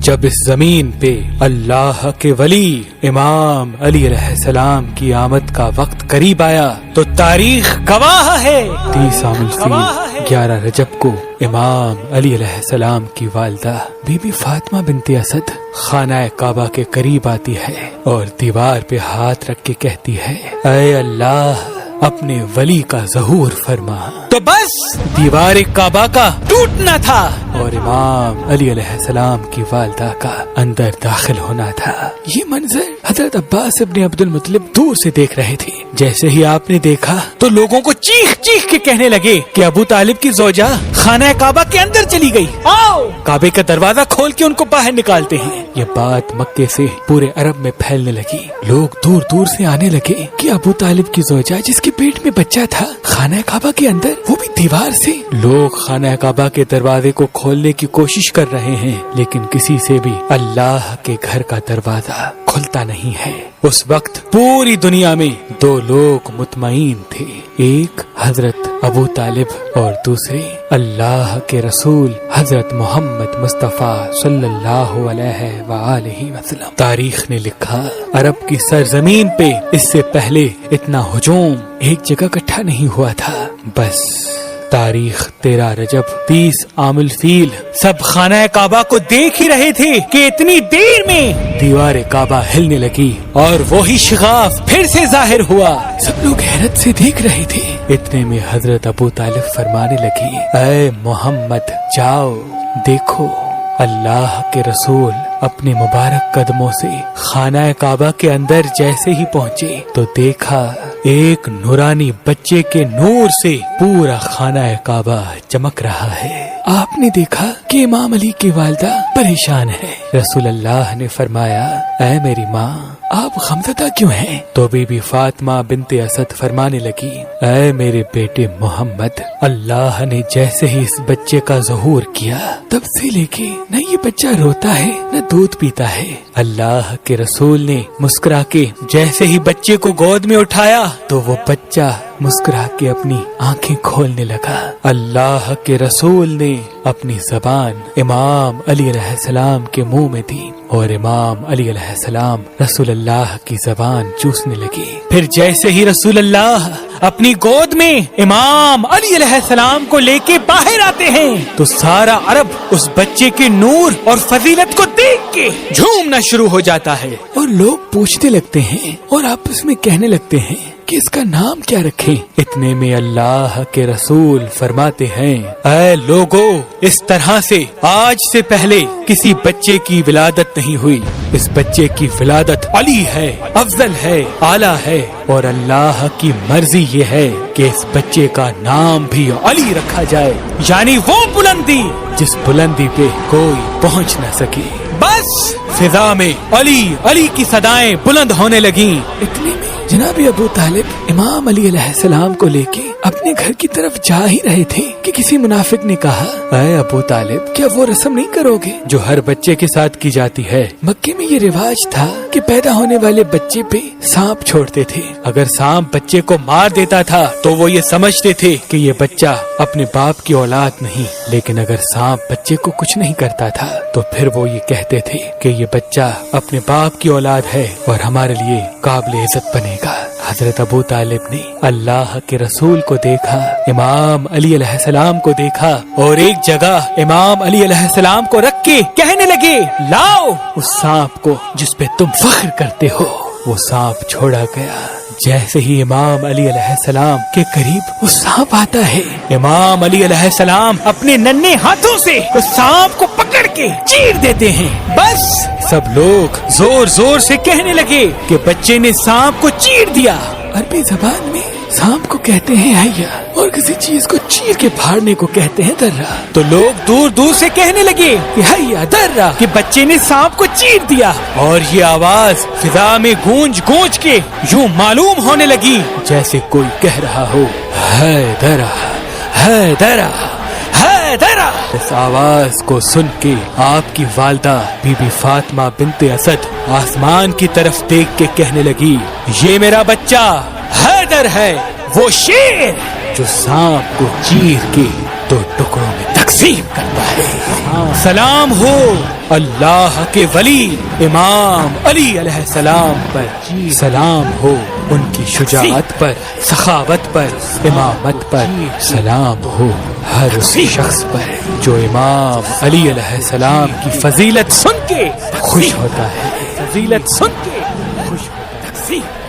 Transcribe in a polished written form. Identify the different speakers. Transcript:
Speaker 1: جب اس زمین پہ اللہ کے ولی امام علی علیہ السلام کی آمد کا وقت قریب آیا تو تاریخ گواہ ہے 30 عام الفیل 11 رجب کو امام علی علیہ السلام کی والدہ بی بی فاطمہ بنت اسد خانہ کعبہ کے قریب آتی ہے اور دیوار پہ ہاتھ رکھ کے کہتی ہے اے اللہ اپنے ولی کا ظہور فرما. تو بس دیوار کعبہ کا ٹوٹنا تھا اور امام علی علیہ السلام کی والدہ کا اندر داخل ہونا تھا. یہ منظر حضرت عباس ابن عبد المطلب دور سے دیکھ رہے تھے. جیسے ہی آپ نے دیکھا تو لوگوں کو چیخ چیخ کے کہنے لگے کہ ابو طالب کی زوجہ خانہ کعبہ کے اندر چلی گئی. آؤ کعبے کا دروازہ کھول کے ان کو باہر نکالتے ہیں. یہ بات مکے سے پورے عرب میں پھیلنے لگی. لوگ دور دور سے آنے لگے کہ ابو طالب کی زوجہ جس کے پیٹ میں بچہ تھا خانہ کعبہ کے اندر، وہ بھی دیوار سے. لوگ خانہ کعبہ کے دروازے کو کھولنے کی کوشش کر رہے ہیں لیکن کسی سے بھی اللہ کے گھر کا دروازہ کھلتا نہیں ہے. اس وقت پوری دنیا میں 2 لوگ مطمئن تھے، ایک حضرت ابو طالب اور دوسرے اللہ کے رسول حضرت محمد مصطفیٰ صلی اللہ علیہ وآلہ وسلم. تاریخ نے لکھا عرب کی سرزمین پہ اس سے پہلے اتنا ہجوم ایک جگہ اکٹھا نہیں ہوا تھا. بس تاریخ 13 رجب 30 عام الفیل سب خانہ کعبہ کو دیکھ ہی رہے تھے کہ اتنی دیر میں دیوار کعبہ ہلنے لگی اور وہی شغاف پھر سے ظاہر ہوا. سب لوگ حیرت سے دیکھ رہے تھے. اتنے میں حضرت ابو طالب فرمانے لگی اے محمد جاؤ دیکھو. اللہ کے رسول اپنے مبارک قدموں سے خانہ کعبہ کے اندر جیسے ہی پہنچے تو دیکھا ایک نورانی بچے کے نور سے پورا خانہ کعبہ چمک رہا ہے. آپ نے دیکھا کہ امام علی کی والدہ پریشان ہے. رسول اللہ نے فرمایا اے میری ماں آپ غمزدہ کیوں ہیں؟ تو بی بی فاطمہ بنت اسد فرمانے لگی اے میرے بیٹے محمد، اللہ نے جیسے ہی اس بچے کا ظہور کیا تب سے لے کے نہ یہ بچہ روتا ہے نہ دودھ پیتا ہے. اللہ کے رسول نے مسکرا کے جیسے ہی بچے کو گود میں اٹھایا تو وہ بچہ مسکرا کے اپنی آنکھیں کھولنے لگا. اللہ کے رسول نے اپنی زبان امام علی علیہ السلام کے منہ میں دی اور امام علی علیہ السلام رسول اللہ کی زبان چوسنے لگی. پھر جیسے ہی رسول اللہ اپنی گود میں امام علی علیہ السلام کو لے کے باہر آتے ہیں تو سارا عرب اس بچے کے نور اور فضیلت کو دیکھ کے جھومنا شروع ہو جاتا ہے اور لوگ پوچھنے لگتے ہیں اور آپس میں کہنے لگتے ہیں کہ اس کا نام کیا رکھیں. اتنے میں اللہ کے رسول فرماتے ہیں اے لوگو، اس طرح سے آج سے پہلے کسی بچے کی ولادت نہیں ہوئی. اس بچے کی ولادت علی ہے، افضل ہے، اعلیٰ ہے اور اللہ کی مرضی یہ ہے کہ اس بچے کا نام بھی علی رکھا جائے، یعنی وہ بلندی جس بلندی پہ کوئی پہنچ نہ سکے. بس فضا میں علی علی کی صدائیں بلند ہونے لگیں. اتنے میں جناب ابو طالب امام علی علیہ السلام کو لے کے اپنے گھر کی طرف جا ہی رہے تھے کہ کسی منافق نے کہا اے ابو طالب کیا وہ رسم نہیں کرو گے جو ہر بچے کے ساتھ کی جاتی ہے؟ مکے میں یہ رواج تھا کہ پیدا ہونے والے بچے پہ سانپ چھوڑتے تھے. اگر سانپ بچے کو مار دیتا تھا تو وہ یہ سمجھتے تھے کہ یہ بچہ اپنے باپ کی اولاد نہیں، لیکن اگر سانپ بچے کو کچھ نہیں کرتا تھا تو پھر وہ یہ کہتے تھے کہ یہ بچہ اپنے باپ کی اولاد ہے اور ہمارے لیے قابل عزت بنے گا. حضرت ابو طالب نے اللہ کے رسول کو دیکھا، امام علی علیہ السلام کو دیکھا اور ایک جگہ امام علی علیہ السلام کو رکھ کے کہنے لگے لاؤ اس سانپ کو جس پہ تم فخر کرتے ہو. وہ سانپ چھوڑا گیا. جیسے ہی امام علی علیہ السلام کے قریب وہ سانپ آتا ہے، امام علی علیہ السلام اپنے ننھے ہاتھوں سے اس سانپ کو پکڑ کے چیر دیتے ہیں. بس سب لوگ زور زور سے کہنے لگے کہ بچے نے سانپ کو چیر دیا. عربی زبان میں سانپ کو کہتے ہیں حیا اور کسی چیز کو چیر کے پھاڑنے کو کہتے ہیں درہ. تو لوگ دور دور سے کہنے لگے کہ حیا درہ کہ بچے نے سانپ کو چیر دیا اور یہ آواز فضا میں گونج گونج کے یوں معلوم ہونے لگی جیسے کوئی کہہ رہا ہو ہے درہ ہے درہ ہے درہ. اس آواز کو سن کے آپ کی والدہ بی بی فاطمہ بنت اسد آسمان کی طرف دیکھ کے کہنے لگی یہ میرا بچہ حیدر ہے، وہ شیر جو سانپ کو چیر کے 2 ٹکڑوں میں تقسیم تقسیم کرتا ہے۔ سلام ہو اللہ کے ولی امام علی علیہ السلام پر، سلام ہو ان کی شجاعت پر، سخاوت پر، امامت پر، سلام ہو ہر اس شخص پر جو امام علی علیہ السلام کی فضیلت سن کے خوش ہوتا ہے، فضیلت سن کے خوش ہوتا ہے۔